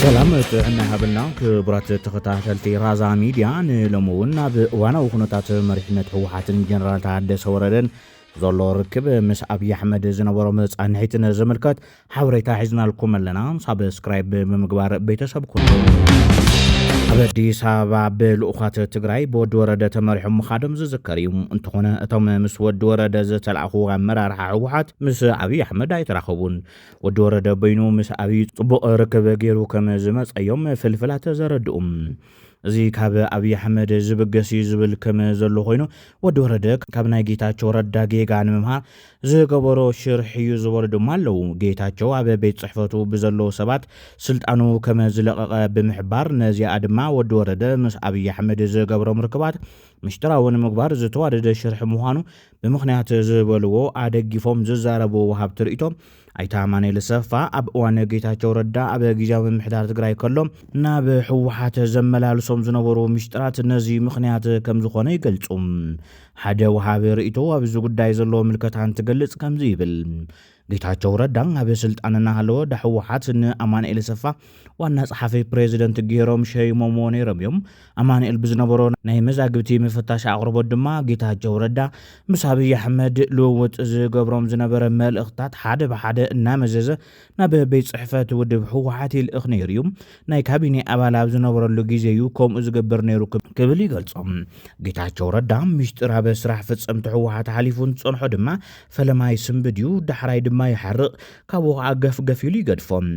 سلام ጥዕና ሃብልና ክቡራት ተኸታተልቲ ራዛ ሚድያ ንሎሙውን ናብ እዋናዊ ኩነታት መሪሕነት ህወሓትን ጀነራል ታደሰ ወረደን ዘሎ ርክብ ምስ አብይ አሕመድ ዝነበሮ መጻንሒትን ዘመልከት ሓበሬታ ሒዝናልኩም ኣለና። ሳብስክራይብ ብምግባር ቤተሰብ ኩኑ። ኣብ አዲስ አበባ ብልኡኻት ትግራይ ብወዲ ወረደ ተመሪሖም ምኻዶም ዝዝከር እዩ። እንተኾነ እቶም ምስ ወዲ ወረደ ዝተላኣኹ ኣመራርሓ ህወሓት ምስ አብይ አሕመድ ኣይተራኸቡን። ወዲ ወረደ በይኑ ምስ አብይ ጽቡቕ ርክብ ገይሩ ከም ዝመጸዮም ፍልፍላት ዘረድኡም። እዚ ካብ አብይ አሕመድ ዝብገሲ ዝብል ከም ዘሎ ኮይኑ ወዲ ወረደ ካብ ናይ ጌታቸው ረዳ ጌጋ ንምምሃር ዝገበሮ ሽርሕ እዩ ዝበሉ ድማ ኣለዉ። ጌታቸው ኣብ ቤት ጽሕፈቱ ብዘሎ ሰባት ስልጣኑ ከም ዝለቐቐ ብምሕባር ነዚኣ ድማ ወዲ ወረደ ምስ አብይ አሕመድ ዝገብሮም ርክባት ምሽጥራውን ምግባር ዝተዋደደ ሽርሕ ምዃኑ ብምኽንያት ዝበልዎ ኣደጊፎም ዝዛረቡ ወሃብቲ ርእቶም ኣይታ ኣማኑኤል ሰፋ ኣብ እዋን ጌታቸው ረዳ ኣብ ጊዜያዊ ምምሕዳር ትግራይ ከሎም ናብ ህወሓት ዘመላልሶም ዝነበሩ ምሽጥራት ነዚ ምኽንያት ከም ዝኾነ ይገልጹ። ሓደ ወሃቢ ርእቶ ኣብዚ ጉዳይ ዘለዎ ምልከታ እንትገልጽ ከምዚ ይብል። ጌታቸው ረዳ ኣብ ስልጣን እናሃለወ ህወሓት ንኣማኑኤል ሰፋ ዋና ጸሓፊ ፕሬዚደንት ገይሮም ሸይሞሞ ነይሮም እዮም። ኣማኑኤል ብዝነበሮ ናይ መዛግብቲ ምፍታሽ ኣቕርቦት ድማ ጌታቸው ረዳ ምስ አብይ አሕመድ ልውውጥ ዝገብሮም ዝነበረ መልእኽታት ሓደ ብሓደ እናመዘዘ ናብ ቤት ጽሕፈት ውድብ ህወሓት ይልእኽ ነይሩ እዩ። ናይ ካቢኔ ኣባል ኣብ ዝነበረሉ ግዜ እዩ ከምኡ ዝገብር ነይሩ ክብል ይገልጾም። ጌታቸው ረዳ ምሽጥር ኣብ ስራሕ ፍጸምቲ ህወሓት ሓሊፉን ዝጸንሖ ድማ ፈለማይ ስንብድ እዩ። ዳሕራይ ድማ ይሓርቕ ካብኡ ከዓ ገፍ ኢሉ ይገድፎም።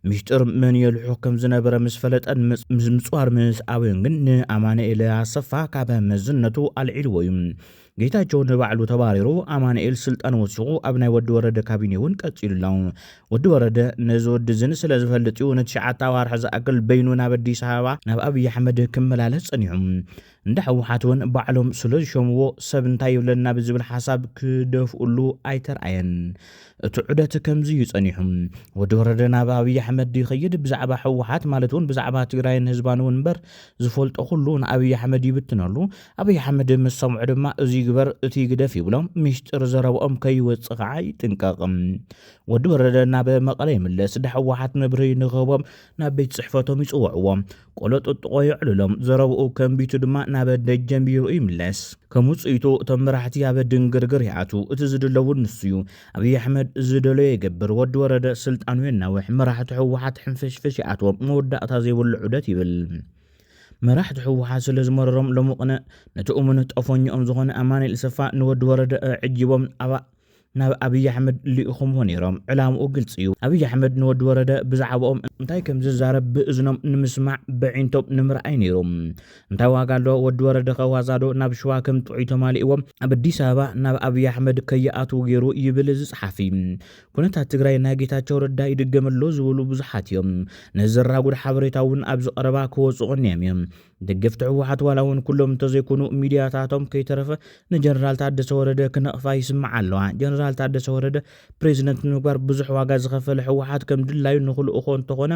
ምሽጥር ምን የልሑ ከም ዝነበረ ምስ ፈለጠን ምጽዋር ምስ ኣውዮን ግን ንኣማኑኤል ኣሰፋ ካብ መዝነቱ ኣልዒልዎ እዩ። ጌታቸው ንባዕሉ ተባሪሩ ኣማኑኤል ስልጣን ወሲቑ ኣብ ናይ ወዲ ወረደ ካቢኔ እውን ቀጺሉ ኣሎ። ወዲ ወረደ ነዚ ወዲ ዝን ስለ ዝፈልጥ እዩ ንትሽዓተ ኣዋርሒ ዝኣክል በይኑ ናብ አዲስ አበባ ናብ አብይ አሕመድ ክመላለስ ጸኒዑ። እንደ ህወሓት እውን ባዕሎም ስለ ዝሾምዎ ሰብ እንታይ ይብለና ብዝብል ሓሳብ ክደፍኡሉ ኣይተርኣየን። እቲ ዑደት ከምዚ ይጸኒሑ። ወዲ ወረደ ናብ አብይ አሕመድ ይኸይድ ብዛዕባ ህወሓት ማለት እውን ብዛዕባ ትግራይን ህዝባን እውን እምበር ዝፈልጦ ኩሉ ንአብይ አሕመድ ይብትነሉ። አብይ አሕመድ ምስ ሰምዑ ድማ እዚ ግበር እቲ ግደፍ ይብሎም ምሽጥር ዘረብኦም ከይወፅእ ከዓ ይጥንቀቕ። ወዲ ወረደ ናብ መቐለ ይምለስ። ህወሓት ነብሪ ንኽቦም ናብ ቤት ጽሕፈቶም ይጽውዕዎም። ቆሎ ጥጥቆ ይዕልሎም። ዘረብኡ ከምቢቱ ድማ ናብ ደጀን ቢሩ ይምለስ። ከም ውጽኢቱ እቶም መራሕቲ ኣብ ድንግርግር ይኣቱ። እቲ ዝድለውን ንሱ እዩ። አብይ አሕመድ ዝደለዮ ይገብር። ወዲ ወረደ ስልጣኑ የናውሕ። መራሕቲ ህወሓት ሕንፍሽፍሽ ይኣትዎም። መወዳእታ ዘይብሉ ዑደት ይብል። መራሕቲ ህወሓት ስለ ዝመረሮም ለሙቕነ ነቲ እሙን ጠፎኝኦም ዝኾነ ኣማኑኤል ሰፋ ንወዲ ወረደ ዕጂቦም ናብ አብይ አሕመድ ሊኢኹምዎ ነይሮም። ዕላምኡ ግልጽ እዩ። አብይ አሕመድ ንወዲ ወረደ ብዛዕባኦም እንታይ ከም ዝዛረብ ብእዝኖም ንምስማዕ በዒንቶም ንምርኣይ ነይሮም። እንታይ ዋጋ ኣሎ ወዲ ወረደ ከዋዛዶ ናብ ሸዋ ከም ጥዑይ ተማሊእዎም ኣብ አዲስ አበባ ናብ አብይ አሕመድ ከይኣትው ገይሩ ይብል ዝጸሓፊ። ኩነታት ትግራይ ናይ ጌታቸው ረዳ ይድገመሎ ዝብሉ ብዙሓት እዮም። ነዘራጉድ ሓበሬታ እውን ኣብ ዝቐረባ ክወጽኡ እዮም። ደገፍቲ ህወሓት ዋላ እውን ኩሎም እንተዘይኮኑ ሚድያታቶም ከይተረፈ ንጀነራል ታደሰ ወረደ ክነቕፋ ይስማዕ ኣለዋ። ጀነራል ታደሰ ወረደ ፕሬዚደንት ንምግባር ብዙሕ ዋጋ ዝኸፈለ ህወሓት ከም ድላዩ ንኽልእኾ እንተኾነ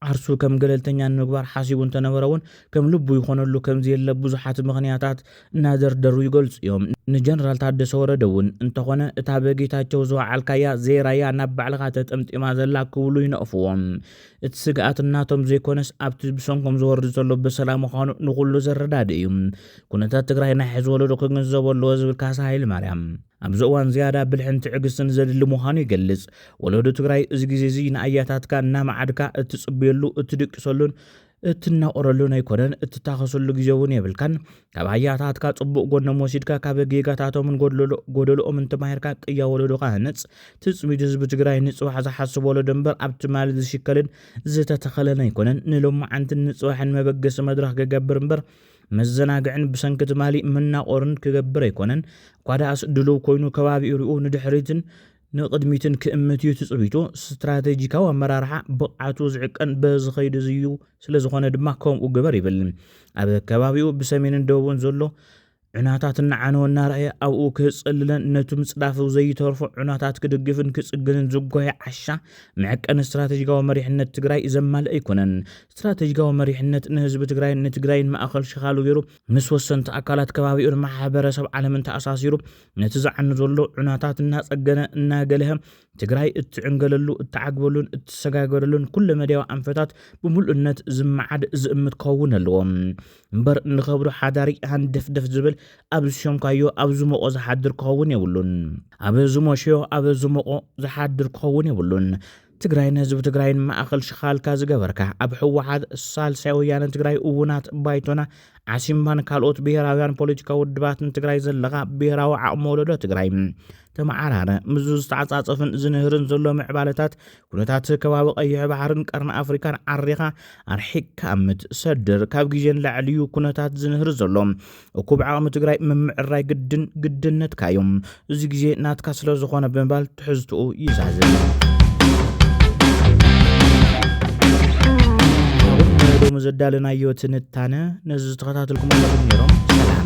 ዓርሱ ከም ገለልተኛ ንምግባር ሓሲቡ እንተነበረ እውን ከም ልቡ ይኾነሉ ከምዚ የለ ብዙሓት ምኽንያታት እናደርደሩ ይገልጹ እዮም። ንጀነራል ታደሰ ወረደ እውን እንተኾነ እታ በጌታቸው ዝወዓልካያ ዜራያ ናብ ባዕልኻ ተጠምጢማ ዘላ ክብሉ ይነቕፍዎም። እቲ ስግኣት እናቶም ዘይኮነስ ኣብቲ ብሰንኮም ዝወርድ ዘሎ ብሰላም ምዃኑ ንኹሉ ዘረዳድ እዩ። ኩነታት ትግራይ ናይ ሕዚ ወለዶ ክግንዘቦ ኣለዎ ዝብል ካሳ ሃይለ ማርያም ኣብዚ እዋን ዝያዳ ብልሕን ትዕግስትን ዘድሊ ምዃኑ ይገልጽ። ወለዶ ትግራይ እዚ ግዜ እዚ ንኣያታትካ እናማዓድካ እትጽብየሉ እትድቅሰሉን እትናቆረሉን ኣይኮነን። እትታኸሰሉ ግዜ እውን የብልካን። ካብ ኣያታትካ ጽቡቕ ጎኖም ወሲድካ ካብ ጌጋታቶምን ጎደሎኦም እንትማሂርካ ቅያ ወለዶኻ ህነጽ። ትጽቢት ህዝቢ ትግራይ ንጽባሕ ዝሓስብ ወለዶ እምበር ኣብቲ ማል ዝሽከልን ዝተተኸለን ኣይኮነን። ንሎማዓንትን ንጽባሕን መበገሲ መድረኽ ክገብር እምበር መዘናግዕን ብሰንኪ ማሊ መናቆርን ክገብር ኣይኮነን። ኳዳስ ድልው ኮይኑ ከባቢኡ ሪኡ ንድሕሪትን ንቅድሚትን ክእምት እዩ ትጽቢቱ። ስትራቴጂካዊ ኣመራርሓ ብቕዓቱ ዝዕቀን በዝኸይድ እዩ። ስለ ዝኾነ ድማ ከምኡ ግበር ይብል። ኣብ ከባቢኡ ብሰሜንን ደቡብን ዘሎ عناتات عانونا رأي أو كسلن نتم صدافو زي ترفع عناتات كدقفن كسجلن زقوي عشا معك أن استراتيجية مريحنة تجراي إذا ما لأيكونن استراتيجية مريحنة نهزب تجراي نتجراي ما أخل شغالو غيرو مسوسن أكلات كبابي مع حبرسب على من تأساسيرو نتزع نزولو عناتات الناس أجنا ناقلهم تجراي اتعنقللو اتعقبلون اتسقاقرلون كل مديو أنفتات بمول النت زمعاد زمت كون اللوم مبر نخبرو حداري هان دف زبل أبزشوم كايو أبزمو زحادر كون يولون أبزمو شيو أبزمو زحادر كون يولون تجراين هزب تجراين ما أخل شخال كاز جبركه أبحو واحد السالسة ويانا تجراي أونات بايتونا عسيم بان كالوت بيراويان بوليتيكا ودباتن تجراي زلغا بيراو عمولو تجراي تمعرانا مزوز تعصفن زنهرن زلو معبالتات كنتات كوابق أي بحرن كارن أفريكان عريقا أرحيك كامت سدر كاب جيجين لعليو كنتات زنهر زلو وكوب عام تجراي من معراي قدن نتكايوم زيجي ناتكاسلو زخونا بنبال تحزتو يزازل مزدالنا يوتن التانا نزز تغطات لكم الله بنيرهم سلام